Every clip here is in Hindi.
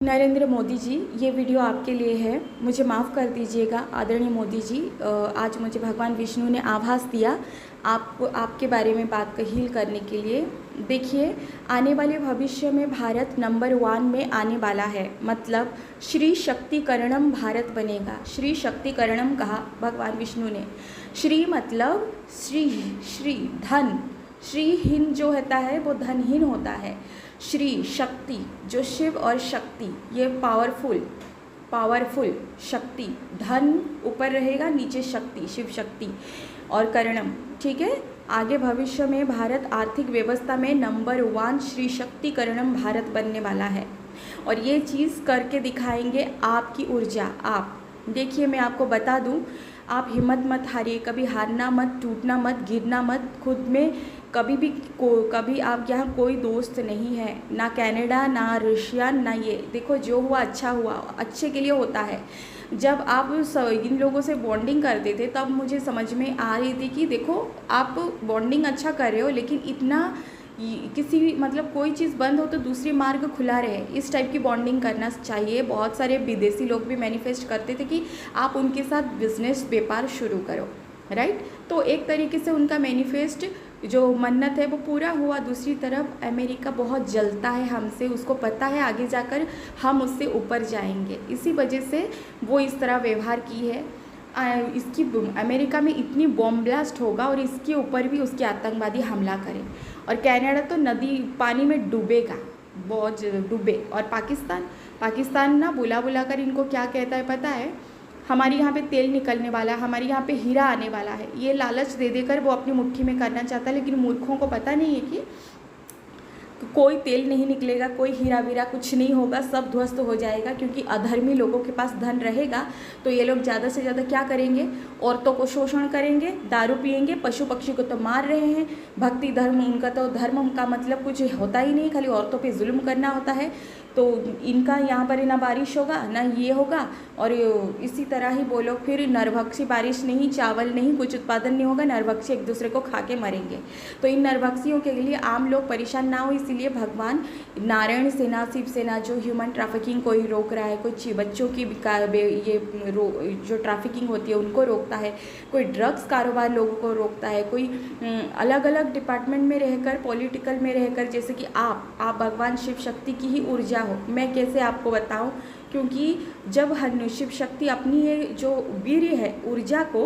नरेंद्र मोदी जी, ये वीडियो आपके लिए है। मुझे माफ़ कर दीजिएगा आदरणीय मोदी जी। आज मुझे भगवान विष्णु ने आभास दिया आपके बारे में बात हील करने के लिए। देखिए, आने वाले भविष्य में भारत नंबर 1 में आने वाला है। मतलब श्री शक्तिकरणम भारत बनेगा। श्री शक्तिकरणम कहा भगवान विष्णु ने। श्री मतलब श्री धन। श्रीहीन जो होता है वो धनहीन होता है। श्री शक्ति जो शिव और शक्ति, ये पावरफुल शक्ति। धन ऊपर रहेगा, नीचे शक्ति, शिव शक्ति और करणम। ठीक है, आगे भविष्य में भारत आर्थिक व्यवस्था में नंबर 1 श्री शक्तिकरणम भारत बनने वाला है। और ये चीज़ करके दिखाएंगे आपकी ऊर्जा। आप देखिए, मैं आपको बता दूं, आप हिम्मत मत हारिए, कभी हारना मत, टूटना मत, गिरना मत। खुद में कभी आप यहाँ कोई दोस्त नहीं है, ना कनाडा, ना रशिया, ना ये। देखो, जो हुआ अच्छा हुआ, अच्छे के लिए होता है। जब आप इन लोगों से बॉन्डिंग करते थे तब मुझे समझ में आ रही थी कि देखो, आप बॉन्डिंग अच्छा कर रहे हो, लेकिन इतना किसी भी मतलब कोई चीज़ बंद हो तो दूसरी मार्ग खुला रहे, इस टाइप की बॉन्डिंग करना चाहिए। बहुत सारे विदेशी लोग भी मैनिफेस्ट करते थे कि आप उनके साथ बिजनेस व्यापार शुरू करो, राइट। तो एक तरीके से उनका मैनिफेस्ट जो मन्नत है वो पूरा हुआ। दूसरी तरफ अमेरिका बहुत जलता है हमसे, उसको पता है आगे जाकर हम उससे ऊपर जाएंगे, इसी वजह से वो इस तरह व्यवहार की है। इसकी अमेरिका में इतनी बॉम्ब ब्लास्ट होगा और इसके ऊपर भी उसके आतंकवादी हमला करें, और कनाडा तो नदी पानी में डूबेगा, बहुत डूबे। और पाकिस्तान ना बुला कर इनको क्या कहता है पता है? हमारे यहाँ पे तेल निकलने वाला है, हमारे यहाँ पे हीरा आने वाला है। ये लालच दे देकर वो अपनी मुट्ठी में करना चाहता है, लेकिन मूर्खों को पता नहीं है कि कोई तेल नहीं निकलेगा, कोई हीरा वीरा कुछ नहीं होगा, सब ध्वस्त हो जाएगा। क्योंकि अधर्मी लोगों के पास धन रहेगा तो ये लोग ज़्यादा से ज़्यादा क्या करेंगे? औरतों को शोषण करेंगे, दारू पिएंगे, पशु पक्षी को तो मार रहे हैं। भक्ति धर्म उनका तो धर्म का मतलब कुछ होता ही नहीं, खाली औरतों पे जुल्म करना होता है। तो इनका यहाँ पर ना बारिश होगा ना ये होगा, और इसी तरह ही वो लोग फिर नरभक्षी, बारिश नहीं, चावल नहीं, कुछ उत्पादन नहीं होगा, नरभक्षी एक दूसरे को खा के मरेंगे। तो इन नरभक्षियों के लिए आम लोग परेशान ना हो, इसीलिए भगवान नारायण सेना, शिव सेना जो ह्यूमन ट्रैफिकिंग को ही रोक रहा है, कोई बच्चों की ये जो ट्रैफिकिंग होती है उनको रोकता है, कोई ड्रग्स कारोबार लोगों को रोकता है, कोई अलग अलग डिपार्टमेंट में रहकर, पॉलिटिकल में रहकर, जैसे कि आप भगवान शिव शक्ति की ही ऊर्जा हो। मैं कैसे आपको बताऊं? क्योंकि जब शिव शक्ति अपनी ये जो वीर्य है, ऊर्जा को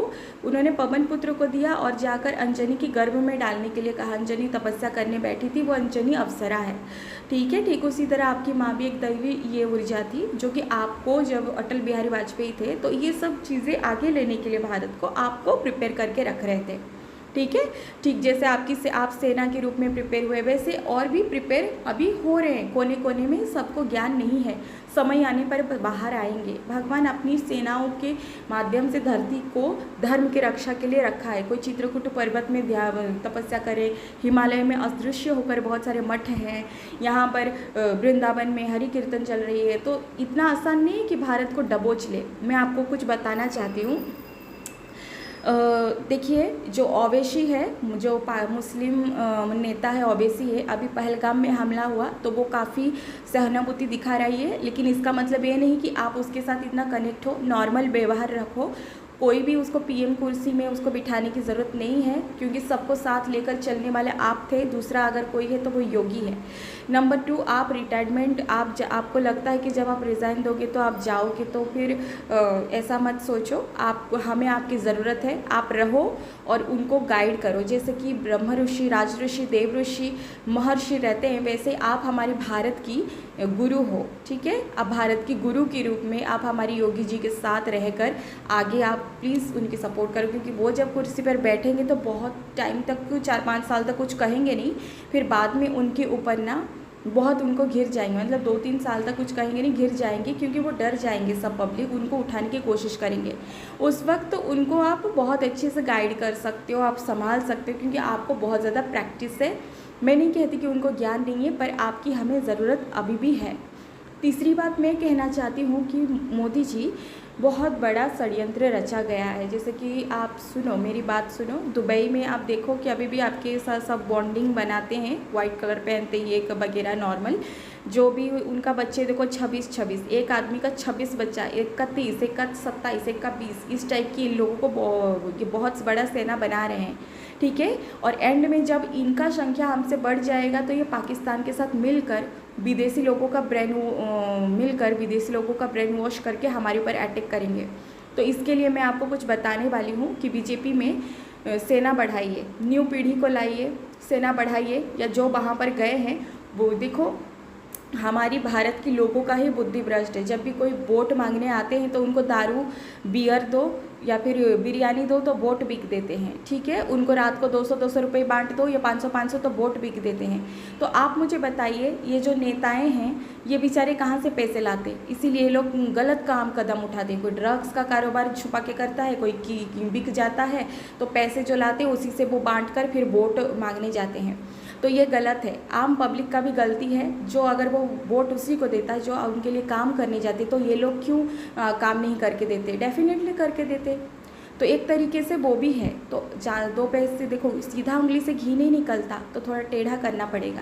उन्होंने पवन पुत्र को दिया और जाकर अंजनी की गर्भ में डालने के लिए कहा। अंजनी तपस्या करने बैठी थी, वो अंजनी अप्सरा है, ठीक है। ठीक उसी तरह आपकी माँ भी एक दैवी ये ऊर्जा थी, जो कि आपको जब अटल बिहारी वाजपेयी थे तो ये सब चीज़ें आगे लेने के लिए भारत को आपको प्रिपेयर करके रख रहे थे, ठीक है। ठीक जैसे आप सेना के रूप में प्रिपेयर हुए, वैसे और भी प्रिपेयर अभी हो रहे हैं कोने कोने में। सबको ज्ञान नहीं है, समय आने पर बाहर आएंगे। भगवान अपनी सेनाओं के माध्यम से धरती को धर्म की रक्षा के लिए रखा है। कोई चित्रकूट पर्वत में तपस्या करे, हिमालय में अदृश्य होकर बहुत सारे मठ हैं, यहाँ पर वृंदावन में हरि कीर्तन चल रही है। तो इतना आसान नहीं है कि भारत को दबोच ले। मैं आपको कुछ बताना चाहती हूँ। देखिए, जो ओवैसी है, जो मुस्लिम नेता है, ओवैसी है, अभी पहलगाम में हमला हुआ तो वो काफ़ी सहानुभूति दिखा रही है, लेकिन इसका मतलब ये नहीं कि आप उसके साथ इतना कनेक्ट हो। नॉर्मल व्यवहार रखो, कोई भी उसको पीएम कुर्सी में उसको बिठाने की ज़रूरत नहीं है, क्योंकि सबको साथ लेकर चलने वाले आप थे। दूसरा अगर कोई है तो वो योगी है। नंबर 2, आप रिटायरमेंट, आपको लगता है कि जब आप रिज़ाइन दोगे तो आप जाओगे, तो फिर ऐसा मत सोचो। हमें आपकी ज़रूरत है, आप रहो और उनको गाइड करो। जैसे कि ब्रह्म ऋषि, राज ऋषि, देव ऋषि, महर्षि रहते हैं, वैसे आप हमारे भारत की गुरु हो, ठीक है। अब भारत की गुरु के रूप में आप हमारी योगी जी के साथ रहकर आगे आप प्लीज़ उनकी सपोर्ट करो, क्योंकि वो जब कुर्सी पर बैठेंगे तो बहुत टाइम तक, 4-5 साल तक कुछ कहेंगे नहीं, फिर बाद में उनके ऊपर ना बहुत उनको घिर जाएंगे। मतलब 2-3 साल तक कुछ कहेंगे नहीं, घिर जाएंगे, क्योंकि वो डर जाएंगे। सब पब्लिक उनको उठाने की कोशिश करेंगे। उस वक्त उनको आप बहुत अच्छे से गाइड कर सकते हो, आप संभाल सकते हो, क्योंकि आपको बहुत ज़्यादा प्रैक्टिस है। मैं नहीं कहती कि उनको ज्ञान नहीं है, पर आपकी हमें ज़रूरत अभी भी है। तीसरी बात मैं कहना चाहती हूँ कि मोदी जी, बहुत बड़ा षड्यंत्र रचा गया है। जैसे कि आप सुनो, मेरी बात सुनो। दुबई में आप देखो कि अभी भी आपके साथ सब बॉन्डिंग बनाते हैं, वाइट कलर पहनते हैं, ये वगैरह नॉर्मल। जो भी उनका बच्चे देखो 26, एक आदमी का 26 बच्चा, एक का 30, एक का 27, एक का 20, इस टाइप की इन लोगों को ये बहुत बड़ा सेना बना रहे हैं, ठीक है। और एंड में जब इनका संख्या हमसे बढ़ जाएगा तो ये पाकिस्तान के साथ मिलकर विदेशी लोगों का विदेशी लोगों का ब्रेन वॉश करके हमारे ऊपर अटैक करेंगे। तो इसके लिए मैं आपको कुछ बताने वाली हूँ कि बीजेपी में सेना बढ़ाइए, न्यू पीढ़ी को लाइए, सेना बढ़ाइए, या जो वहाँ पर गए हैं वो देखो हमारी भारत के लोगों का ही बुद्धि भ्रष्ट है। जब भी कोई वोट मांगने आते हैं तो उनको दारू बियर दो या फिर बिरयानी दो तो वोट बिक देते हैं, ठीक है। उनको रात को 200-200 रुपये बांट दो या 500-500 तो वोट बिक देते हैं। तो आप मुझे बताइए ये जो नेताएं हैं ये बेचारे कहाँ से पैसे लाते, इसीलिए ये लोग गलत कदम उठाते। कोई ड्रग्स का कारोबार छुपा के करता है, कोई बिक जाता है, तो पैसे जो लाते हैं उसी से वो बांट कर फिर वोट मांगने जाते हैं। तो ये गलत है, आम पब्लिक का भी गलती है। जो अगर वो वोट उसी को देता है जो उनके लिए काम करने जाते, तो ये लोग क्यों काम नहीं करके देते? डेफिनेटली करके देते। तो एक तरीके से वो भी है। तो दो पैसे देखो, सीधा उंगली से घी नहीं निकलता, तो थोड़ा टेढ़ा करना पड़ेगा,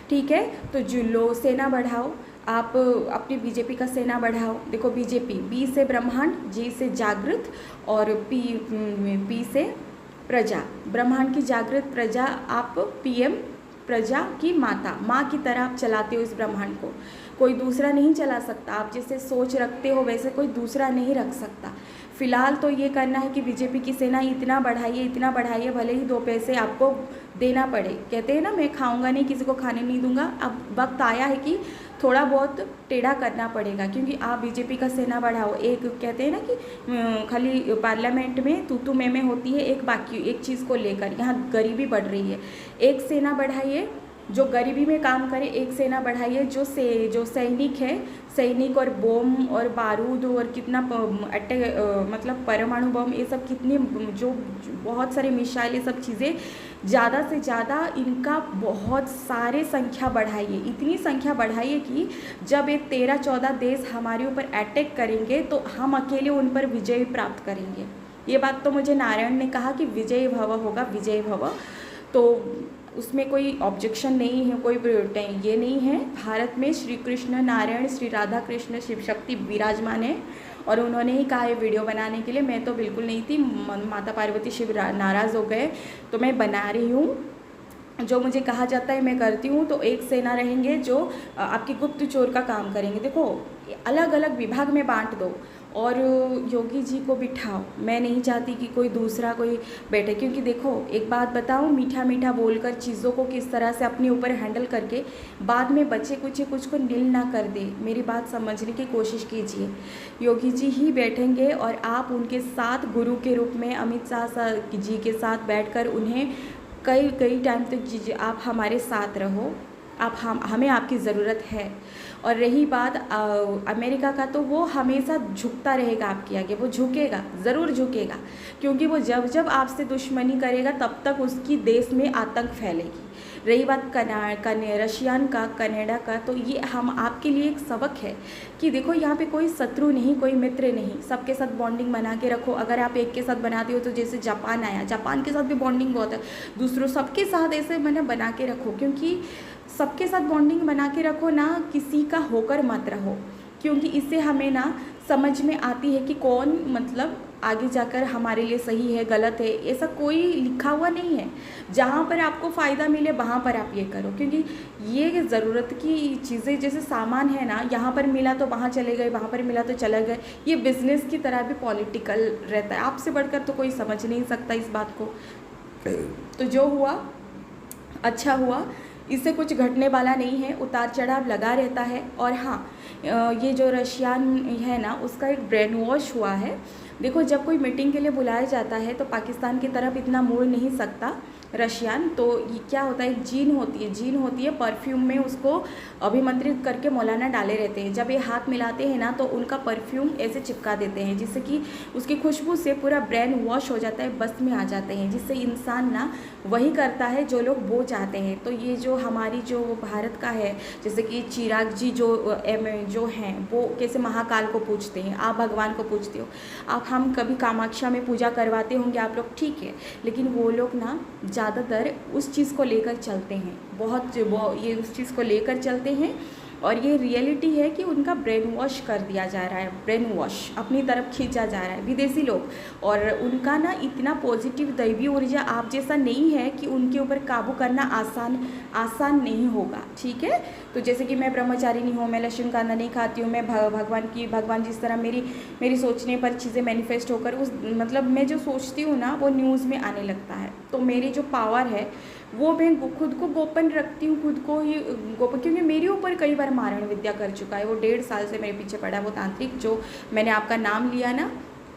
ठीक है। तो जो सेना बढ़ाओ, आप अपनी बीजेपी का सेना बढ़ाओ। देखो बीजेपी, बी से ब्रह्मांड, जी से जागृत और पी से प्रजा। ब्रह्मांड की जागृत प्रजा, आप पीएम, प्रजा की माता, माँ की तरह आप चलाते हो इस ब्रह्मांड को। कोई दूसरा नहीं चला सकता। आप जैसे सोच रखते हो वैसे कोई दूसरा नहीं रख सकता। फिलहाल तो ये करना है कि बीजेपी की सेना इतना बढ़ाइए, भले ही 2 पैसे आपको देना पड़े। कहते हैं ना, मैं खाऊंगा नहीं, किसी को खाने नहीं दूंगा। अब वक्त आया है कि थोड़ा बहुत टेढ़ा करना पड़ेगा, क्योंकि आप बीजेपी का सेना बढ़ाओ। एक कहते हैं ना कि खाली पार्लियामेंट में तू मैं होती है, एक चीज़ को लेकर यहाँ गरीबी बढ़ रही है। एक सेना बढ़ाइए जो गरीबी में काम करे, एक सेना बढ़ाइए जो सैनिक है, सैनिक और बम और बारूद और कितना मतलब परमाणु बम, ये सब कितनी जो बहुत सारे मिसाइल, ये सब चीज़ें ज़्यादा से ज़्यादा इनका बहुत सारे संख्या बढ़ाइए। इतनी संख्या बढ़ाइए कि जब ये 13-14 देश हमारे ऊपर अटैक करेंगे तो हम अकेले उन पर विजय प्राप्त करेंगे। ये बात तो मुझे नारायण ने कहा कि विजय भव होगा, विजय भव, तो उसमें कोई ऑब्जेक्शन नहीं है, कोई ये नहीं है। भारत में श्री कृष्ण, नारायण, श्री राधा कृष्ण, शिव शक्ति विराजमान है और उन्होंने ही कहा है वीडियो बनाने के लिए। मैं तो बिल्कुल नहीं थी, माता पार्वती शिव नाराज़ हो गए तो मैं बना रही हूँ। जो मुझे कहा जाता है मैं करती हूँ। तो एक सेना रहेंगे जो आपकी गुप्त चोर का काम करेंगे। देखो अलग अलग विभाग में बांट दो और योगी जी को बिठाओ। मैं नहीं चाहती कि कोई दूसरा कोई बैठे, क्योंकि देखो एक बात बताऊँ, मीठा मीठा बोलकर चीज़ों को किस तरह से अपने ऊपर हैंडल करके बाद में बचे कुछ को नील ना कर दे। मेरी बात समझने की कोशिश कीजिए। योगी जी ही बैठेंगे और आप उनके साथ गुरु के रूप में अमित शाह जी के साथ बैठकर उन्हें कई टाइम तक आप हमारे साथ रहो, हमें आपकी ज़रूरत है। और रही बात अमेरिका का, तो वो हमेशा झुकता रहेगा आपके आगे, वो झुकेगा, ज़रूर झुकेगा, क्योंकि वो जब आपसे दुश्मनी करेगा तब तक उसकी देश में आतंक फैलेगी। रही बात रशियन का, कनाडा का, तो ये हम आपके लिए एक सबक है कि देखो यहाँ पे कोई शत्रु नहीं, कोई मित्र नहीं, सबके साथ बॉन्डिंग बना के रखो। अगर आप एक के साथ बनाते हो तो जैसे जापान आया, जापान के साथ भी बॉन्डिंग बहुत है, दूसरों सबके साथ ऐसे मैंने बना के रखो, क्योंकि सबके साथ बॉन्डिंग बना के रखो ना, किसी का होकर मत रहो, क्योंकि इससे हमें ना समझ में आती है कि कौन मतलब आगे जाकर हमारे लिए सही है, गलत है। ऐसा कोई लिखा हुआ नहीं है। जहाँ पर आपको फ़ायदा मिले वहाँ पर आप ये करो, क्योंकि ये ज़रूरत की चीज़ें जैसे सामान है ना, यहाँ पर मिला तो वहाँ चले गए, वहाँ पर मिला तो चले गए। ये बिज़नेस की तरह भी पॉलिटिकल रहता है। आपसे बढ़कर तो कोई समझ नहीं सकता इस बात को। तो जो हुआ अच्छा हुआ, इससे कुछ घटने वाला नहीं है, उतार चढ़ाव लगा रहता है। और हाँ, ये जो रशियन है ना, उसका एक ब्रेन वॉश हुआ है। देखो जब कोई मीटिंग के लिए बुलाया जाता है तो पाकिस्तान की तरफ इतना मुड़ नहीं सकता रशियन। तो ये क्या होता है, एक जीन होती है परफ्यूम में, उसको अभिमंत्रित करके मौलाना डाले रहते हैं। जब ये हाथ मिलाते हैं ना तो उनका परफ्यूम ऐसे चिपका देते हैं, जिससे कि उसकी खुशबू से पूरा ब्रेन वॉश हो जाता है, बस में आ जाते हैं, जिससे इंसान ना वही करता है जो लोग वो चाहते हैं। तो ये जो हमारी जो भारत का है, जैसे कि चिराग जी जो हैं वो कैसे महाकाल को पूजते हैं, आप भगवान को पूजते हो, आप हम कभी कामाख्या में पूजा करवाते होंगे आप लोग, ठीक है, लेकिन वो लोग ना ज़्यादातर उस चीज़ को लेकर चलते हैं, ये उस चीज़ को लेकर चलते हैं और ये रियलिटी है कि उनका ब्रेन वॉश कर दिया जा रहा है, ब्रेन वॉश अपनी तरफ खींचा जा रहा है विदेशी लोग। और उनका ना इतना पॉजिटिव दैवी ऊर्जा आप जैसा नहीं है कि उनके ऊपर काबू करना आसान नहीं होगा, ठीक है। तो जैसे कि मैं ब्रह्मचारिणी हूँ, मैं लहसुन कांदा नहीं खाती हूँ, मैं भगवान जिस तरह मेरी सोचने पर चीज़ें मैनिफेस्ट होकर उस मतलब मैं जो सोचती हूँ ना वो न्यूज़ में आने लगता है। तो मेरी जो पावर है वो मैं खुद को गोपन रखती हूँ, खुद को ही गोपन, क्योंकि मेरे ऊपर कई बार मारण विद्या कर चुका है। वो 1.5 साल से मेरे पीछे पड़ा है वो तांत्रिक, जो मैंने आपका नाम लिया ना,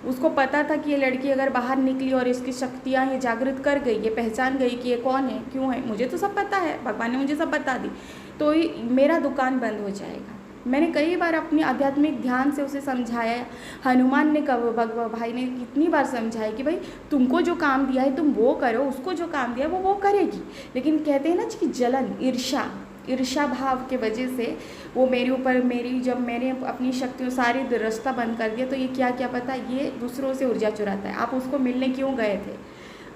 उसको पता था कि ये लड़की अगर बाहर निकली और इसकी शक्तियाँ ये जागृत कर गई, ये पहचान गई कि ये कौन है, क्यों है, मुझे तो सब पता है, भगवान ने मुझे सब बता दी, तो मेरा दुकान बंद हो जाएगा। मैंने कई बार अपनी आध्यात्मिक ध्यान से उसे समझाया। हनुमान ने भाई ने कितनी बार समझाया कि भाई तुमको जो काम दिया है तुम वो करो, उसको जो काम दिया है वो करेगी। लेकिन कहते हैं ना कि जलन, ईर्षा भाव के वजह से वो मेरे ऊपर जब मैंने अपनी शक्तियों सारी रास्ता बंद कर दिया, तो ये क्या पता, ये दूसरों से ऊर्जा चुराता है। आप उसको मिलने क्यों गए थे,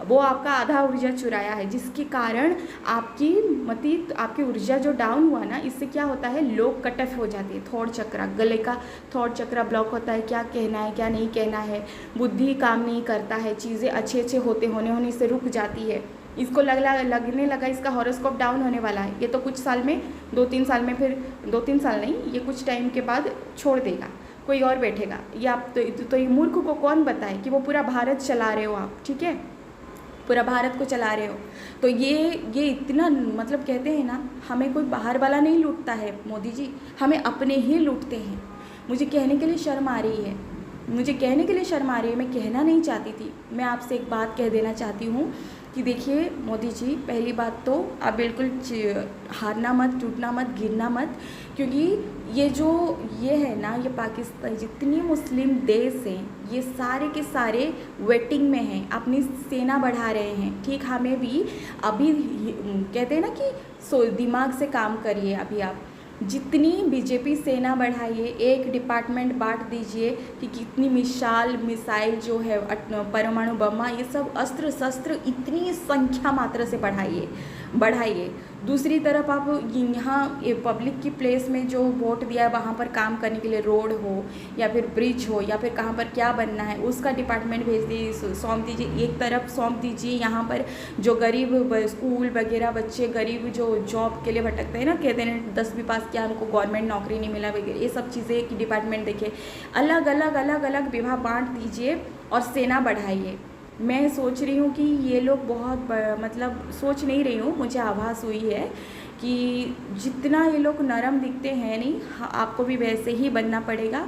वो आपका आधा ऊर्जा चुराया है, जिसके कारण आपकी ऊर्जा जो डाउन हुआ ना, इससे क्या होता है, लोग कट ऑफ हो जाते हैं। थॉट चक्रा, गले का थॉट चक्रा ब्लॉक होता है, क्या कहना है क्या नहीं कहना है, बुद्धि काम नहीं करता है, चीज़ें अच्छे होने से रुक जाती है। इसको लगने लगा इसका हॉरोस्कोप डाउन होने वाला है, ये तो कुछ साल में 2-3 साल में, फिर 2-3 साल नहीं, ये कुछ टाइम के बाद छोड़ देगा, कोई और बैठेगा। ये आप तो ये मूर्ख को कौन बताए कि वो पूरा भारत चला रहे हो आप, ठीक है, पूरा भारत को चला रहे हो। तो ये इतना मतलब कहते हैं ना, हमें कोई बाहर वाला नहीं लूटता है मोदी जी, हमें अपने ही लूटते हैं। मुझे कहने के लिए शर्म आ रही है, मैं कहना नहीं चाहती थी। मैं आपसे एक बात कह देना चाहती हूँ कि देखिए मोदी जी, पहली बात तो आप बिल्कुल हारना मत, टूटना मत, गिरना मत, क्योंकि ये है ना, ये पाकिस्तान, जितनी मुस्लिम देश हैं ये सारे के सारे वेटिंग में हैं, अपनी सेना बढ़ा रहे हैं, ठीक। हमें भी अभी कहते हैं ना कि दिमाग से काम करिए। अभी आप जितनी बीजेपी सेना बढ़ाइए, एक डिपार्टमेंट बांट दीजिए कि कितनी मिसाइल जो है, परमाणु बम, ये सब अस्त्र शस्त्र इतनी संख्या मात्रा से बढ़ाइए। दूसरी तरफ आप यहाँ पब्लिक की प्लेस में जो वोट दिया है वहाँ पर काम करने के लिए रोड हो या फिर ब्रिज हो या फिर कहाँ पर क्या बनना है उसका डिपार्टमेंट भेज दीजिए, सौंप दीजिए, एक तरफ सौंप दीजिए। यहाँ पर जो गरीब स्कूल वगैरह बच्चे, गरीब जो जॉब के लिए भटकते हैं ना, कहते हैं 10वीं पास किया उनको गवर्नमेंट नौकरी नहीं मिला वगैरह, ये सब चीज़ें की डिपार्टमेंट देखिए, अलग अलग विभाग बांट दीजिए और सेना बढ़ाइए। मैं सोच रही हूँ कि ये लोग बहुत मतलब सोच नहीं रही हूँ, मुझे आभास हुई है कि जितना ये लोग नरम दिखते हैं नहीं, आपको भी वैसे ही बनना पड़ेगा।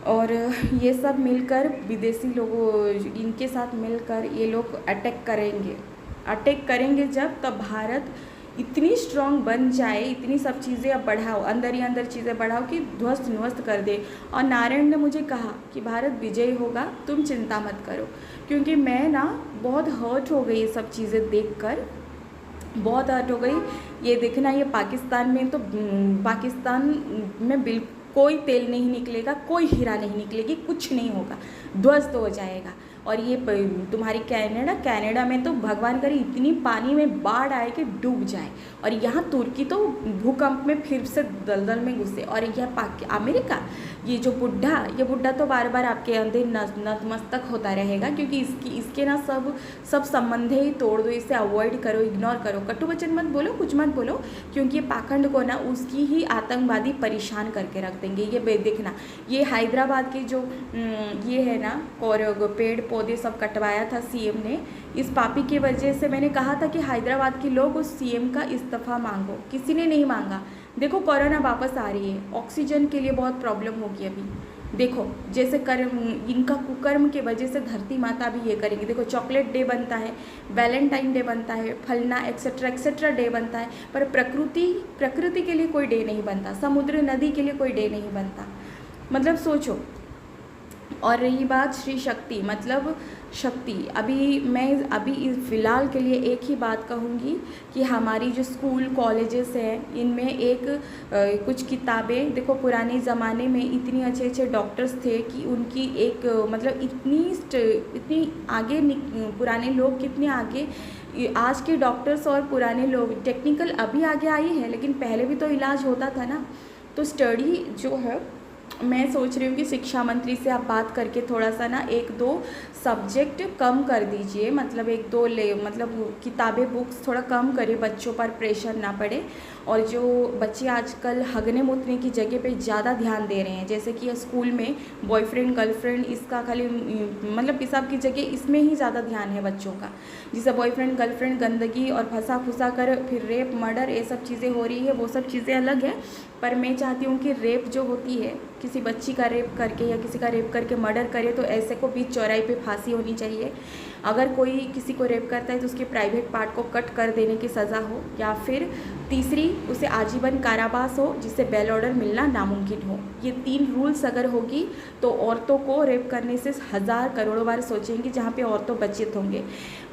और ये सब मिलकर विदेशी लोगों, इनके साथ मिलकर ये लोग अटैक करेंगे जब, तब भारत इतनी स्ट्रांग बन जाए, इतनी सब चीज़ें अब बढ़ाओ, अंदर ही अंदर चीज़ें बढ़ाओ कि ध्वस्त कर दे। और नारायण ने मुझे कहा कि भारत विजयी होगा, तुम चिंता मत करो, क्योंकि मैं ना बहुत हर्ट हो गई ये सब चीज़ें देखकर, बहुत हर्ट हो गई। ये देखना, ये पाकिस्तान में बिल्कुल कोई तेल नहीं निकलेगा, कोई हीरा नहीं निकलेगी, कुछ नहीं होगा, ध्वस्त हो जाएगा। और ये तुम्हारी कनाडा में तो भगवान करे इतनी पानी में बाढ़ आए कि डूब जाए, और यहाँ तुर्की तो भूकंप में फिर से दलदल में घुसे। और यह अमेरिका, ये बुढ़ा तो बार बार आपके अंदर नतमस्तक होता रहेगा, क्योंकि इसके ना सब संबंधे ही तोड़ दो, इसे अवॉइड करो, इग्नोर करो, कटु वचन मत बोलो, कुछ मत बोलो, क्योंकि ये पाखंड को ना उसकी ही आतंकवादी परेशान करके रख देंगे। ये देखना, ये हैदराबाद की जो ये है ना, और पेड़ पौधे सब कटवाया था सीएम ने, इस पापी की वजह से मैंने कहा था कि हैदराबाद के लोग उस सीएम का इस्तीफा मांगो, किसी ने नहीं मांगा। देखो कोरोना वापस आ रही है, ऑक्सीजन के लिए बहुत प्रॉब्लम होगी अभी। देखो जैसे इनका कुकर्म के वजह से धरती माता भी ये करेगी। देखो चॉकलेट डे बनता है, वैलेंटाइन डे बनता है, फलना एक्सेट्रा डे बनता है, पर प्रकृति के लिए कोई डे नहीं बनता, समुद्र नदी के लिए कोई डे नहीं बनता। मतलब सोचो। और रही बात श्री शक्ति, मतलब शक्ति, अभी फ़िलहाल के लिए एक ही बात कहूँगी कि हमारी जो स्कूल कॉलेजेस हैं इनमें कुछ किताबें, देखो पुराने ज़माने में इतनी अच्छे डॉक्टर्स थे कि उनकी मतलब इतनी आगे, पुराने लोग कितने आगे आज के डॉक्टर्स और पुराने लोग, टेक्निकल अभी आगे आई है लेकिन पहले भी तो इलाज होता था ना। तो स्टडी जो है, मैं सोच रही हूँ कि शिक्षा मंत्री से आप बात करके थोड़ा सा ना 1-2 सब्जेक्ट कम कर दीजिए, मतलब 1-2 मतलब किताबें बुक्स थोड़ा कम करें, बच्चों पर प्रेशर ना पड़े। और जो बच्चे आजकल हगने मूतने की जगह पे ज़्यादा ध्यान दे रहे हैं, जैसे कि स्कूल में बॉयफ्रेंड गर्लफ्रेंड, इसका खाली मतलब पेशाब की जगह इसमें ही ज़्यादा ध्यान है बच्चों का। जिससे बॉयफ्रेंड गर्लफ्रेंड गंदगी और फंसा फुसा कर फिर रेप मर्डर ये सब चीज़ें हो रही है, वो सब चीज़ें अलग है। पर मैं चाहती हूँ कि रेप जो होती है, किसी बच्ची का रेप करके या किसी का रेप करके मर्डर करे तो ऐसे को बीच चौराहे पे फांसी होनी चाहिए। अगर कोई किसी को रेप करता है तो उसके प्राइवेट पार्ट को कट कर देने की सज़ा हो, या फिर तीसरी उसे आजीवन कारावास हो जिससे बेल ऑर्डर मिलना नामुमकिन हो। ये 3 रूल्स अगर होगी तो औरतों को रेप करने से 1000 करोड़ों बार सोचेंगी, जहाँ पे औरतों बचित होंगे।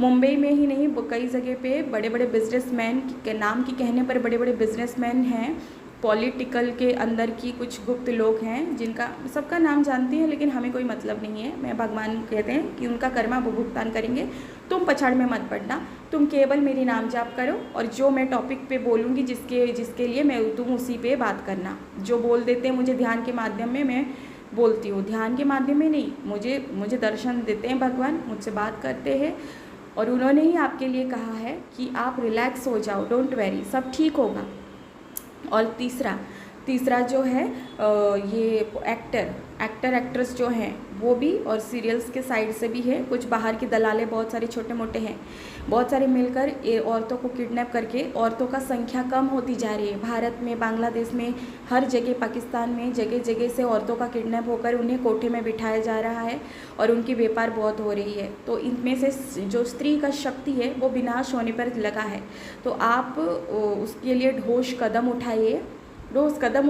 मुंबई में ही नहीं, कई जगह पे बड़े बड़े बिजनेसमैन के नाम के कहने पर बड़े बड़े बिजनेसमैन हैं, पॉलिटिकल के अंदर की कुछ गुप्त लोग हैं जिनका सबका नाम जानती हैं, लेकिन हमें कोई मतलब नहीं है। मैं भगवान कहते हैं कि उनका कर्मा वो भुगतान करेंगे, तुम पछाड़ में मत पड़ना, तुम केवल मेरी नाम जाप करो और जो मैं टॉपिक पे बोलूँगी जिसके लिए मैं तुम उसी पे बात करना। जो बोल देते हैं मुझे ध्यान के माध्यम में, मैं बोलती हूँ, ध्यान के माध्यम में नहीं, मुझे दर्शन देते हैं भगवान, मुझसे बात करते हैं। और उन्होंने ही आपके लिए कहा है कि आप रिलैक्स हो जाओ, डोंट वेरी, सब ठीक होगा। और तीसरा जो है ये एक्टर एक्ट्रेस जो हैं वो भी, और सीरियल्स के साइड से भी है, कुछ बाहर के दलाले बहुत सारे छोटे मोटे हैं, बहुत सारे मिलकर ये औरतों को किडनैप करके औरतों का संख्या कम होती जा रही है। भारत में, बांग्लादेश में, हर जगह, पाकिस्तान में जगह जगह से औरतों का किडनैप होकर उन्हें कोठे में बिठाया जा रहा है और उनकी व्यापार बहुत हो रही है। तो इनमें से जो स्त्री का शक्ति है वो विनाश होने पर लगा है। तो आप उसके लिए ठोस कदम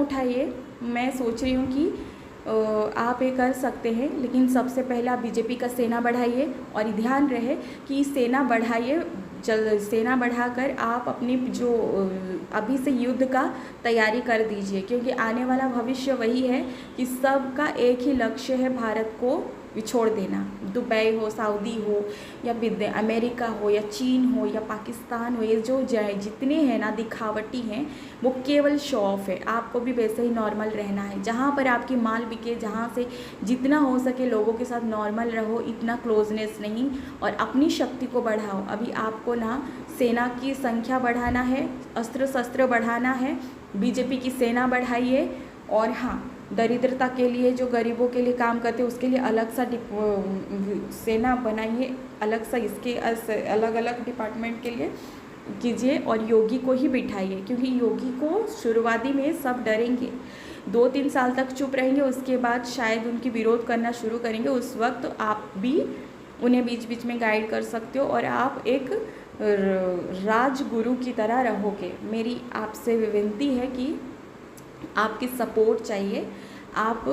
उठाइए। मैं सोच रही हूँ कि आप ये कर सकते हैं, लेकिन सबसे पहले आप बीजेपी का सेना बढ़ाइए। और ध्यान रहे कि सेना बढ़ाकर आप अपनी जो अभी से युद्ध का तैयारी कर दीजिए, क्योंकि आने वाला भविष्य वही है कि सबका एक ही लक्ष्य है, भारत को छोड़ देना। दुबई हो, सऊदी हो, या अमेरिका हो, या चीन हो, या पाकिस्तान हो, ये जो जितने हैं ना दिखावटी हैं, वो केवल शो ऑफ है। आपको भी वैसे ही नॉर्मल रहना है, जहाँ पर आपकी माल बिके, जहाँ से जितना हो सके लोगों के साथ नॉर्मल रहो, इतना क्लोजनेस नहीं, और अपनी शक्ति को बढ़ाओ। अभी आपको ना सेना की संख्या बढ़ाना है, अस्त्र शस्त्र बढ़ाना है, बीजेपी की सेना बढ़ाइए। और हाँ, दरिद्रता के लिए, जो गरीबों के लिए काम करते हैं उसके लिए अलग सा सेना बनाइए, अलग सा इसके अलग अलग डिपार्टमेंट के लिए कीजिए। और योगी को ही बिठाइए, क्योंकि योगी को शुरुआती में सब डरेंगे, 2-3 साल तक चुप रहेंगे, उसके बाद शायद उनकी विरोध करना शुरू करेंगे। उस वक्त आप भी उन्हें बीच बीच में गाइड कर सकते हो और आप एक राजगुरु की तरह रहोगे। मेरी आपसे विनती है कि आपकी सपोर्ट चाहिए। आप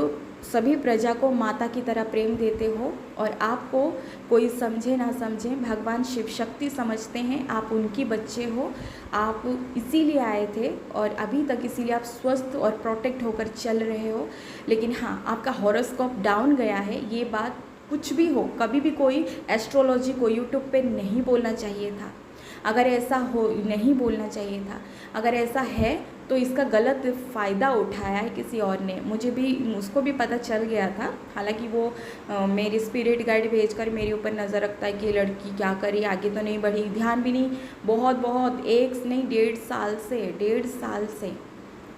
सभी प्रजा को माता की तरह प्रेम देते हो, और आपको कोई समझे ना समझे, भगवान शिव शक्ति समझते हैं, आप उनकी बच्चे हो। आप इसीलिए आए थे और अभी तक इसीलिए आप स्वस्थ और प्रोटेक्ट होकर चल रहे हो। लेकिन हाँ, आपका हॉरोस्कोप डाउन गया है, ये बात कुछ भी हो, कभी भी कोई एस्ट्रोलॉजी को यूट्यूब पे नहीं बोलना चाहिए था। अगर ऐसा हो, नहीं बोलना चाहिए था। अगर ऐसा है तो इसका गलत फ़ायदा उठाया है किसी और ने। उसको भी पता चल गया था। हालांकि वो मेरी स्पिरिट गाइड भेजकर मेरे ऊपर नज़र रखता है कि लड़की क्या करी, आगे तो नहीं बढ़ी, ध्यान भी नहीं, बहुत एक नहीं 1.5 साल से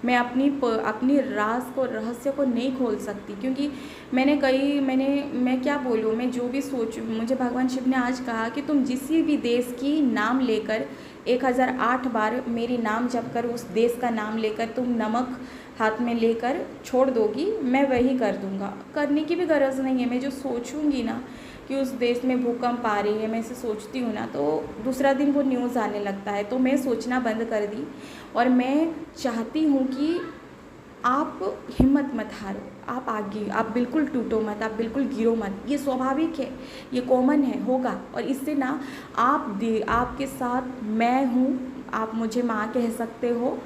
मैं अपनी रहस्य को नहीं खोल सकती, क्योंकि मैं क्या बोलूँ, मैं जो भी सोचूँ, मुझे भगवान शिव ने आज कहा कि तुम जिस भी देश की नाम लेकर 1008 बार मेरी नाम जप कर, उस देश का नाम लेकर तुम नमक हाथ में लेकर छोड़ दोगी, मैं वही कर दूँगा। करने की भी गरज नहीं है। मैं जो सोचूँगी ना कि उस देश में भूकंप आ रही है, मैं इसे सोचती हूँ ना, तो दूसरा दिन वो न्यूज़ आने लगता है। तो मैं सोचना बंद कर दी, और मैं चाहती हूँ कि आप हिम्मत मत हारो, आप आगे, आप बिल्कुल टूटो मत, आप बिल्कुल गिरो मत। ये स्वाभाविक है, ये कॉमन है, होगा। और इससे ना आपके साथ मैं हूँ, आप मुझे माँ कह सकते हो,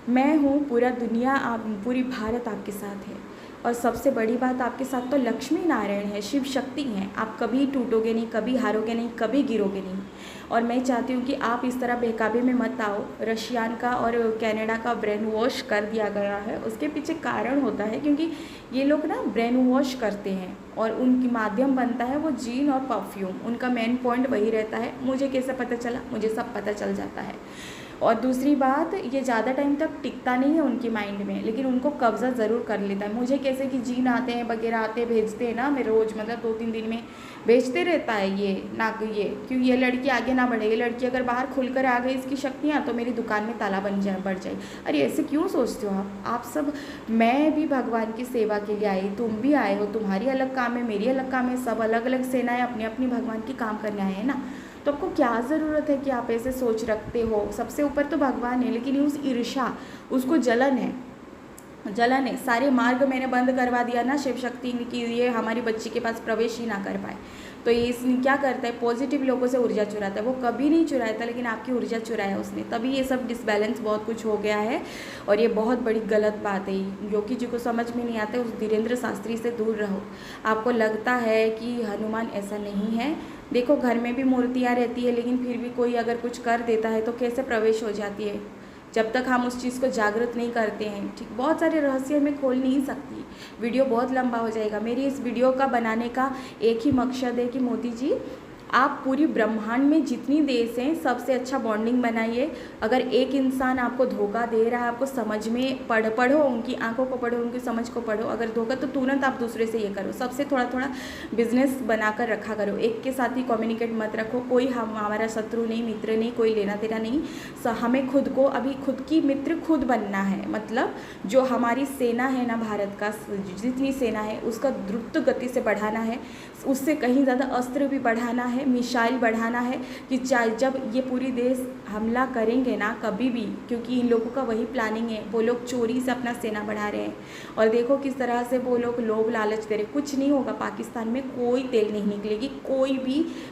मैं हूँ, पूरा दुनिया, पूरी भारत आपके साथ है। और सबसे बड़ी बात, आपके साथ तो लक्ष्मी नारायण है, शिव शक्ति हैं। आप कभी टूटोगे नहीं, कभी हारोगे नहीं, कभी गिरोगे नहीं। और मैं चाहती हूँ कि आप इस तरह बहकावे में मत आओ। रशियन का और कनाडा का ब्रेन वॉश कर दिया गया है, उसके पीछे कारण होता है क्योंकि ये लोग ना ब्रेन वॉश करते हैं और उनकी माध्यम बनता है वो जीन और परफ्यूम। उनका मेन पॉइंट वही रहता है। मुझे कैसे पता चला? मुझे सब पता चल जाता है। और दूसरी बात, ये ज़्यादा टाइम तक टिकता नहीं है उनकी माइंड में, लेकिन उनको कब्ज़ा ज़रूर कर लेता है। मुझे कैसे कि जीन आते हैं वगैरह आते भेजते हैं ना, मैं रोज़ मतलब 2-3 दिन में भेजते रहता है ये ना, ये क्यों ये लड़की आगे ना बढ़े, ये लड़की अगर बाहर खुलकर आ गई इसकी शक्तियाँ तो मेरी दुकान में ताला बढ़ जाए। अरे ऐसे क्यों सोचते हो आप सब? मैं भी भगवान की सेवा के लिए आई, तुम भी आए हो, तुम्हारी अलग काम है, मेरी अलग काम है, सब अलग अलग सेनाएँ अपनी अपनी भगवान की काम करने आए हैं ना। तो आपको क्या ज़रूरत है कि आप ऐसे सोच रखते हो? सबसे ऊपर तो भगवान है, लेकिन उस ईर्ष्या, उसको जलन है, जलन है। सारे मार्ग मैंने बंद करवा दिया ना शिव शक्ति की, ये हमारी बच्ची के पास प्रवेश ही ना कर पाए। तो ये इसने क्या करता है, पॉजिटिव लोगों से ऊर्जा चुराता है। वो कभी नहीं चुराया था, लेकिन आपकी ऊर्जा चुराया उसने, तभी ये सब डिसबैलेंस बहुत कुछ हो गया है। और ये बहुत बड़ी गलत बात है। योगी जी को समझ में नहीं आता, उस धीरेन्द्र शास्त्री से दूर रहो। आपको लगता है कि हनुमान ऐसा नहीं है, देखो घर में भी मूर्तियाँ रहती है, लेकिन फिर भी कोई अगर कुछ कर देता है तो कैसे प्रवेश हो जाती है, जब तक हम उस चीज़ को जागृत नहीं करते हैं। ठीक, बहुत सारे रहस्य मैं खोल नहीं सकती, वीडियो बहुत लंबा हो जाएगा। मेरी इस वीडियो का बनाने का एक ही मकसद है कि मोदी जी आप पूरी ब्रह्मांड में जितनी देश हैं सबसे अच्छा बॉन्डिंग बनाइए। अगर एक इंसान आपको धोखा दे रहा है, आपको समझ में पढ़ो, उनकी आंखों को पढ़ो, उनकी समझ को पढ़ो। अगर धोखा तो तुरंत आप दूसरे से ये करो, सबसे थोड़ा थोड़ा बिजनेस बनाकर रखा करो। एक के साथ ही कम्युनिकेट मत रखो। कोई हमारा शत्रु नहीं, मित्र नहीं, कोई लेना देना नहीं। हमें खुद को अभी खुद की मित्र खुद बनना है। मतलब जो हमारी सेना है ना, भारत का जितनी सेना है उसका द्रुत गति से बढ़ाना है, उससे कहीं ज़्यादा अस्त्र भी बढ़ाना है, मिसाइल बढ़ाना है कि जब ये पूरी देश हमला करेंगे ना कभी भी, क्योंकि इन लोगों का वही प्लानिंग है। वो लोग चोरी से अपना सेना बढ़ा रहे हैं और देखो किस तरह से वो लोग लोभ लालच दे रहे। कुछ नहीं होगा, पाकिस्तान में कोई तेल नहीं निकलेगी,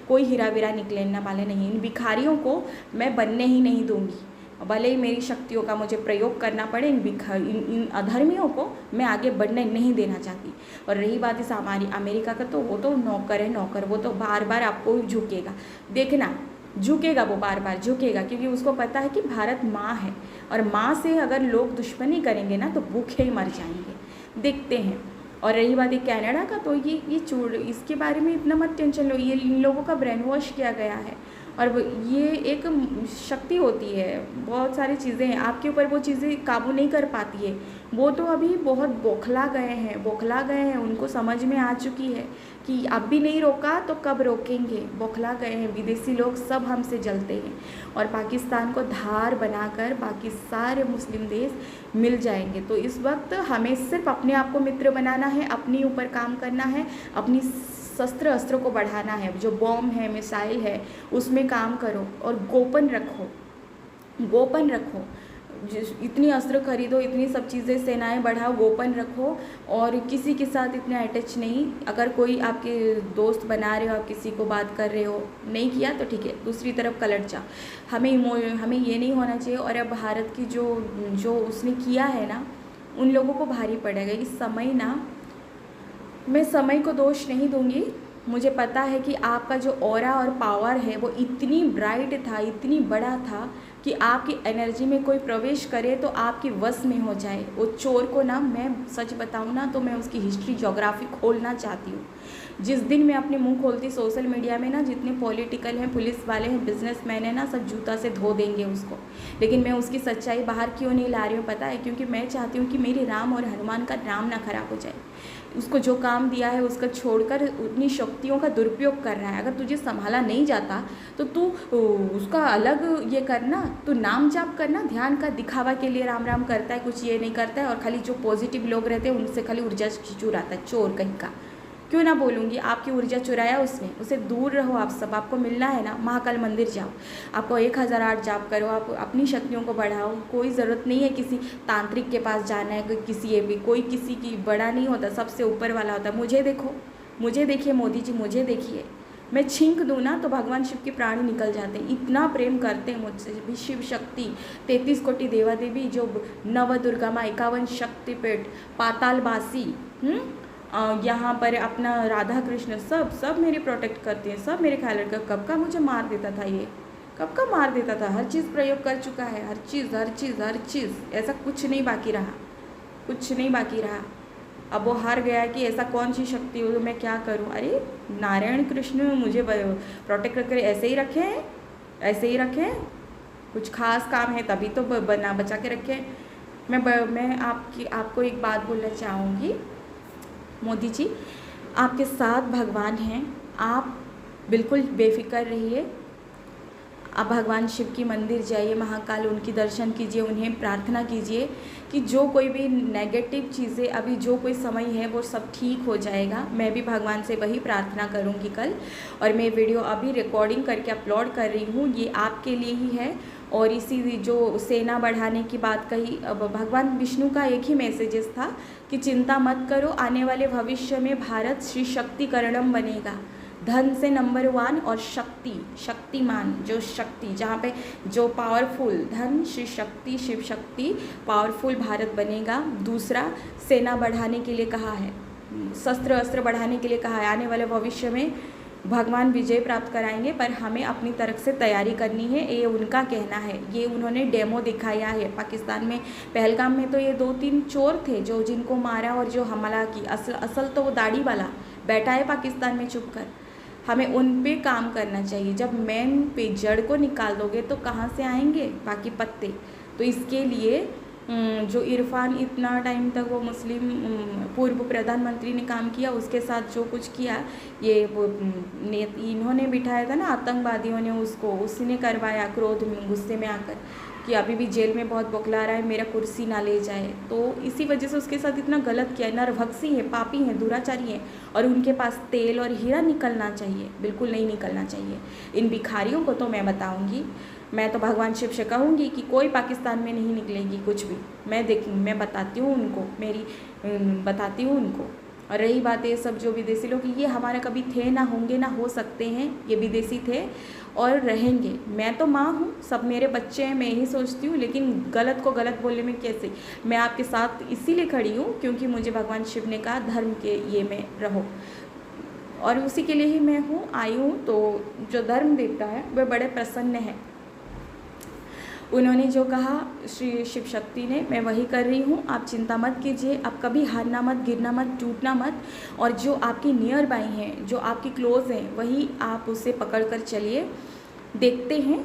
कोई हीरा वीरा निकलने वाले नहीं। इन भिखारियों को मैं बनने ही नहीं दूंगी, भले ही मेरी शक्तियों का मुझे प्रयोग करना पड़े। इन अधर्मियों को मैं आगे बढ़ने नहीं देना चाहती। और रही बात इस हमारी अमेरिका का, तो वो तो नौकर है, नौकर। वो तो बार बार आपको झुकेगा, देखना झुकेगा, वो बार बार झुकेगा, क्योंकि उसको पता है कि भारत माँ है और माँ से अगर लोग दुश्मनी करेंगे ना तो भूखे ही मर जाएंगे। देखते हैं। और रही बात है कनाडा का, तो ये चूड़, इसके बारे में इतना मत टेंशन लो। ये इन लोगों का ब्रेन वॉश किया गया है और ये एक शक्ति होती है। बहुत सारी चीज़ें हैं, आपके ऊपर वो चीज़ें काबू नहीं कर पाती है। वो तो अभी बहुत बौखला गए हैं, उनको समझ में आ चुकी है कि अब भी नहीं रोका तो कब रोकेंगे। बौखला गए हैं, विदेशी लोग सब हमसे जलते हैं और पाकिस्तान को धार बनाकर बाकी सारे मुस्लिम देश मिल जाएंगे। तो इस वक्त हमें सिर्फ अपने आप को मित्र बनाना है, अपने ऊपर काम करना है, अपनी अस्त्रों को बढ़ाना है। जो बॉम्ब है, मिसाइल है, उसमें काम करो और गोपन रखो। इतनी अस्त्र खरीदो, इतनी सब चीज़ें सेनाएं बढ़ाओ, गोपन रखो और किसी के साथ इतना अटैच नहीं। अगर कोई आपके दोस्त बना रहे हो, आप किसी को बात कर रहे हो, नहीं किया तो ठीक है, दूसरी तरफ कलट जाओ। हमें ये नहीं होना चाहिए। और अब भारत की जो उसने किया है ना, उन लोगों को भारी पड़ेगा। इस समय ना, मैं समय को दोष नहीं दूंगी। मुझे पता है कि आपका जो ऑरा और पावर है वो इतनी ब्राइट था, इतनी बड़ा था कि आपकी एनर्जी में कोई प्रवेश करे तो आपकी वश में हो जाए। वो चोर को ना, मैं सच बताऊँ ना तो मैं उसकी हिस्ट्री ज्योग्राफी खोलना चाहती हूँ। जिस दिन मैं अपने मुंह खोलती सोशल मीडिया में ना, जितने पॉलिटिकल हैं, पुलिस वाले हैं, बिजनेसमैन हैं ना, सब जूता से धो देंगे उसको। लेकिन मैं उसकी सच्चाई बाहर क्यों नहीं ला रही हूँ पता है? क्योंकि मैं चाहती हूँ कि मेरे राम और हनुमान का नाम ना खराब हो जाए। उसको जो काम दिया है उसका छोड़कर उतनी शक्तियों का दुरुपयोग कर रहा है। अगर तुझे संभाला नहीं जाता तो तू उसका अलग ये करना, तू नाम जाप करना, ध्यान का दिखावा के लिए राम राम करता है, कुछ ये नहीं करता है। और खाली जो पॉजिटिव लोग रहते हैं उनसे खाली ऊर्जा चुराता है, चोर कहीं का। क्यों ना बोलूँगी, आपकी ऊर्जा चुराया उसने, उसे दूर रहो आप सब। आपको मिलना है ना, महाकाल मंदिर जाओ, आपको 1008 जाप करो, आप अपनी शक्तियों को बढ़ाओ। कोई ज़रूरत नहीं है किसी तांत्रिक के पास जाना है, कोई किसी की बड़ा नहीं होता, सबसे ऊपर वाला होता है। मुझे देखो, मुझे देखिए मोदी जी, मुझे देखिए, मैं छींक दूँ ना तो भगवान शिव के प्राण निकल जाते हैं, इतना प्रेम करते हैं मुझसे भी शिव शक्ति। 33 कोटि देवा देवी, जो नव दुर्गा माँ, 51 शक्तिपीठ, पातालवासी, यहाँ पर अपना राधा कृष्ण, सब मेरी प्रोटेक्ट करती हैं, सब मेरे ख्याल रखा। कब का मुझे मार देता था ये, कब का मार देता था, हर चीज़ प्रयोग कर चुका है, हर चीज़, ऐसा कुछ नहीं बाकी रहा, कुछ नहीं बाकी रहा। अब वो हार गया कि ऐसा कौन सी शक्ति हो तो मैं क्या करूं। अरे नारायण कृष्ण मुझे प्रोटेक्ट करके ऐसे ही रखें, ऐसे ही रखें, कुछ खास काम है तभी तो बना बचा के रखें। मैं आपको एक बात बोलना चाहूँगी, मोदी जी आपके साथ भगवान हैं, आप बिल्कुल बेफिक्र रहिए। आप भगवान शिव की मंदिर जाइए, महाकाल, उनकी दर्शन कीजिए, उन्हें प्रार्थना कीजिए कि जो कोई भी नेगेटिव चीज़ें, अभी जो कोई समय है वो सब ठीक हो जाएगा। मैं भी भगवान से वही प्रार्थना करूँगी कल। और मैं वीडियो अभी रिकॉर्डिंग करके अपलोड कर रही हूँ, ये आपके लिए ही है। और इसी जो सेना बढ़ाने की बात कही, अब भगवान विष्णु का एक ही मैसेजेस था कि चिंता मत करो, आने वाले भविष्य में भारत श्री शक्तिकरणम बनेगा, धन से नंबर 1 और शक्तिमान, जो शक्ति जहाँ पे जो पावरफुल, धन, श्री शक्ति, शिव शक्ति, पावरफुल भारत बनेगा। दूसरा, सेना बढ़ाने के लिए कहा है, शस्त्र अस्त्र बढ़ाने के लिए कहा है। आने वाले भविष्य में भगवान विजय प्राप्त कराएंगे, पर हमें अपनी तरफ से तैयारी करनी है, ये उनका कहना है। ये उन्होंने डेमो दिखाया है पाकिस्तान में, पहलगाम में तो ये 2-3 चोर थे जो जिनको मारा और जो हमला की, असल तो वो दाढ़ी वाला बैठा है पाकिस्तान में चुप कर। हमें उन पे काम करना चाहिए। जब मेन पे जड़ को निकाल दोगे तो कहाँ से आएंगे बाकी पत्ते। तो इसके लिए जो इरफान इतना टाइम तक वो मुस्लिम पूर्व प्रधानमंत्री ने काम किया, उसके साथ जो कुछ किया, ये वो इन्होंने बिठाया था ना आतंकवादियों ने, उसको उसी ने करवाया, क्रोध में, गुस्से में आकर कि अभी भी जेल में बहुत बौखला रहा है, मेरा कुर्सी ना ले जाए। तो इसी वजह से उसके साथ इतना गलत किया। नरभक्षी है, पापी हैं, दुराचारी हैं, और उनके पास तेल और हीरा निकलना चाहिए, बिल्कुल नहीं निकलना चाहिए। इन भिखारियों को तो मैं बताऊंगी, मैं तो भगवान शिव से कहूँगी कि कोई पाकिस्तान में नहीं निकलेगी कुछ भी। मैं बताती हूँ उनको, बताती हूँ उनको। और रही बात है सब जो विदेशी लोग, ये हमारे कभी थे ना होंगे ना हो सकते हैं, ये विदेशी थे और रहेंगे। मैं तो माँ हूँ, सब मेरे बच्चे हैं, मैं यही सोचती हूँ, लेकिन गलत को गलत बोलने में कैसे। मैं आपके साथ इसीलिए खड़ी हूँ क्योंकि मुझे भगवान शिव ने कहा धर्म के ये में रहो, और उसी के लिए ही मैं आई हूँ। तो जो धर्म देवता है वह बड़े प्रसन्न है। उन्होंने जो कहा श्री शिव शक्ति ने, मैं वही कर रही हूँ। आप चिंता मत कीजिए, आप कभी हारना मत, गिरना मत, टूटना मत। और जो आपकी नियर बाई हैं, जो आपकी क्लोज हैं, वही आप उसे पकड़ कर चलिए। देखते हैं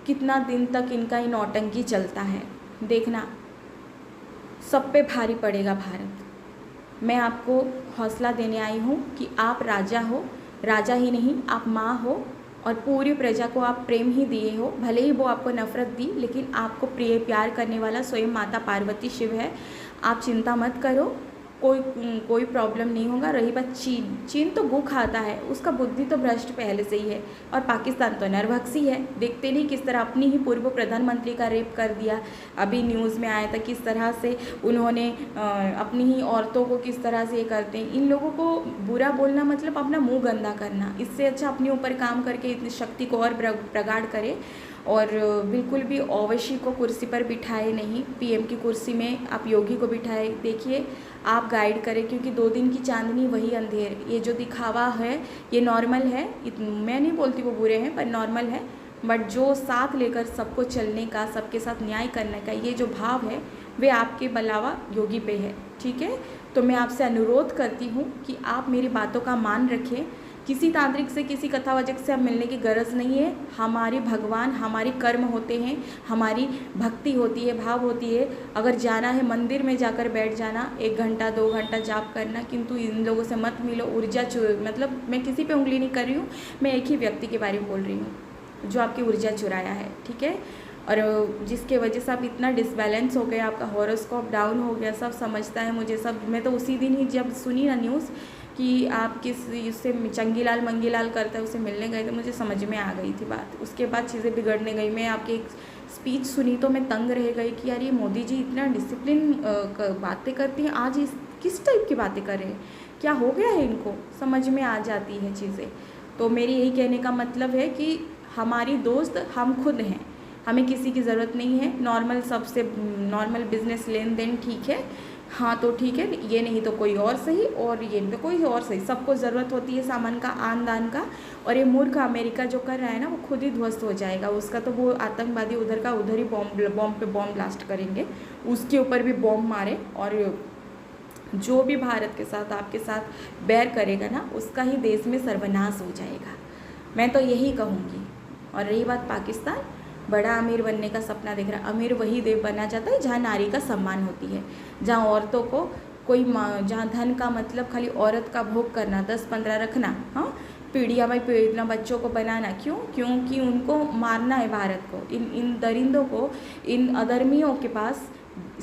कितना दिन तक इनका ये नौटंकी चलता है। देखना सब पे भारी पड़ेगा भारत। मैं आपको हौसला देने आई हूँ कि आप राजा हो, राजा ही नहीं आप माँ हो, और पूरी प्रजा को आप प्रेम ही दिए हो। भले ही वो आपको नफ़रत दी, लेकिन आपको प्यार करने वाला स्वयं माता पार्वती शिव है। आप चिंता मत करो, कोई प्रॉब्लम नहीं होगा। रही बात चीन तो गो खाता है, उसका बुद्धि तो भ्रष्ट पहले से ही है, और पाकिस्तान तो नरभक्षी है। देखते नहीं किस तरह अपनी ही पूर्व प्रधानमंत्री का रेप कर दिया। अभी न्यूज़ में आया था किस तरह से उन्होंने अपनी ही औरतों को किस तरह से ये करते हैं। इन लोगों को बुरा बोलना मतलब अपना मुंह गंदा करना। इससे अच्छा अपने ऊपर काम करके इतनी शक्ति को और प्रगाढ़ करे, और बिल्कुल भी ओवैसी को कुर्सी पर बिठाए नहीं, पीएम की कुर्सी में आप योगी को बिठाए। देखिए आप गाइड करें, क्योंकि 2 दिन की चांदनी वही अंधेर। ये जो दिखावा है ये नॉर्मल है, मैं नहीं बोलती वो बुरे हैं, पर नॉर्मल है। बट जो साथ लेकर सबको चलने का, सबके साथ न्याय करने का ये जो भाव है, वे आपके अलावा योगी पे है। ठीक है, तो मैं आपसे अनुरोध करती हूँ कि आप मेरी बातों का मान रखें। किसी तांत्रिक से, किसी कथावाचक से अब मिलने की गरज नहीं है। हमारे भगवान, हमारे कर्म होते हैं, हमारी भक्ति होती है, भाव होती है। अगर जाना है मंदिर में जाकर बैठ जाना, 1 घंटा 2 घंटा जाप करना, किंतु इन लोगों से मत मिलो। ऊर्जा मतलब मैं किसी पे उंगली नहीं कर रही हूँ, मैं एक ही व्यक्ति के बारे में बोल रही हूँ जो आपकी ऊर्जा चुराया है। ठीक है, और जिसके वजह से आप इतना डिसबैलेंस हो गए, आपका हॉरोस्कोप डाउन हो गया। सब समझता है मुझे, सब। मैं तो उसी दिन ही जब सुनी ना न्यूज़ कि आप किस उससे चंगीलाल मंगीलाल करता है उसे मिलने गए थे, मुझे समझ में आ गई थी बात। उसके बाद चीज़ें बिगड़ने गई। मैं आपकी एक स्पीच सुनी तो मैं तंग रह गई कि यार ये मोदी जी इतना डिसिप्लिन बातें करती हैं, आज किस टाइप की बातें कर रहे हैं, क्या हो गया है इनको, समझ में आ जाती है चीज़ें। तो मेरी यही कहने का मतलब है कि हमारी दोस्त हम खुद हैं, हमें किसी की ज़रूरत नहीं है। नॉर्मल सबसे नॉर्मल बिजनेस लेन देन ठीक है, हाँ तो ठीक है, ये नहीं तो कोई और सही, और ये नहीं तो कोई और सही। सबको ज़रूरत होती है सामान का, आन दान का। और ये मूर्ख अमेरिका जो कर रहा है ना, वो खुद ही ध्वस्त हो जाएगा। उसका तो वो आतंकवादी उधर का उधर ही बॉम्ब पे बॉम्ब ब्लास्ट करेंगे, उसके ऊपर भी बॉम्ब मारे। और जो भी भारत के साथ आपके साथ बैर करेगा ना, उसका ही देश में सर्वनाश हो जाएगा, मैं तो यही कहूँगी। और रही बात पाकिस्तान, बड़ा अमीर बनने का सपना देख रहा है। अमीर वही देश बनना चाहता है जहाँ नारी का सम्मान होती है, जहाँ औरतों को कोई जहाँ धन का मतलब खाली औरत का भोग करना, 10-15 रखना, हाँ पीढ़ियाँ बाई पीढ़ियाँ बच्चों को बनाना। क्यों? क्योंकि उनको मारना है भारत को। इन दरिंदों को, इन अधर्मियों के पास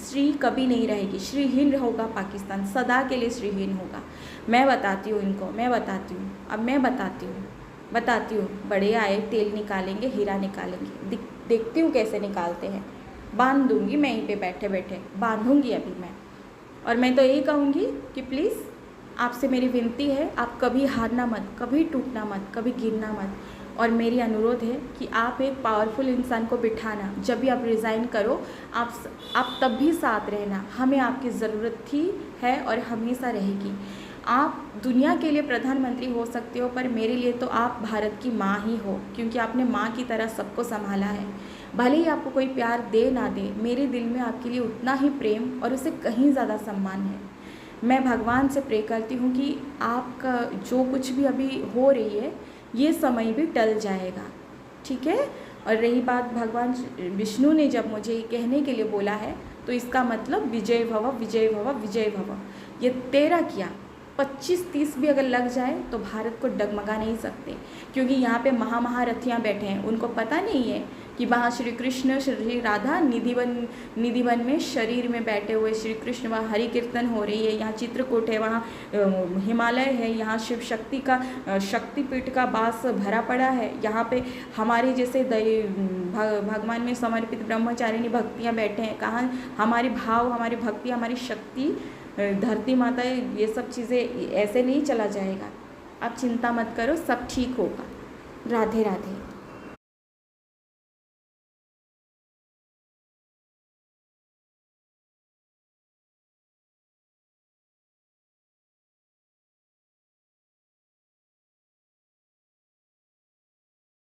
श्री कभी नहीं रहेगी। श्रीहीन होगा पाकिस्तान, सदा के लिए श्रीहीन होगा। मैं बताती हूँ इनको, मैं बताती हूँ, अब मैं बताती हूँ। बड़े आए, तेल निकालेंगे, हीरा निकालेंगे, देखती हूँ कैसे निकालते हैं। बांध दूँगी मैं यहीं पे बैठे बैठे, बांधूँगी अभी मैं। और मैं तो यही कहूँगी कि प्लीज़ आपसे मेरी विनती है, आप कभी हारना मत, कभी टूटना मत, कभी गिरना मत। और मेरी अनुरोध है कि आप एक पावरफुल इंसान को बिठाना, जब भी आप रिज़ाइन करो, आप तब भी साथ रहना। हमें आपकी ज़रूरत थी, है और हमेशा रहेगी। आप दुनिया के लिए प्रधानमंत्री हो सकते हो, पर मेरे लिए तो आप भारत की माँ ही हो, क्योंकि आपने माँ की तरह सबको संभाला है। भले ही आपको कोई प्यार दे ना दे, मेरे दिल में आपके लिए उतना ही प्रेम और उससे कहीं ज़्यादा सम्मान है। मैं भगवान से प्रे करती हूँ कि आपका जो कुछ भी अभी हो रही है, ये समय भी टल जाएगा, ठीक है। और रही बात, भगवान विष्णु ने जब मुझे ये कहने के लिए बोला है, तो इसका मतलब विजय भव विजय भव विजय भव। ये 13 किया, 25-30 भी अगर लग जाए तो भारत को डगमगा नहीं सकते, क्योंकि यहाँ पे महारथियाँ बैठे हैं। उनको पता नहीं है कि वहाँ श्री कृष्ण श्री राधा निधिवन में शरीर में बैठे हुए श्री कृष्ण, वहाँ हरि कीर्तन हो रही है, यहाँ चित्रकूट है, वहाँ हिमालय है, यहाँ शिव शक्ति का शक्तिपीठ का वास भरा पड़ा है। यहाँ पे हमारे जैसे भगवान में समर्पित ब्रह्मचारिणी भक्तियाँ बैठे हैं। कहाँ हमारे भाव, हमारी भक्ति, हमारी शक्ति, धरती माता, ये सब चीज़ें ऐसे नहीं चला जाएगा। आप चिंता मत करो, सब ठीक होगा। राधे राधे।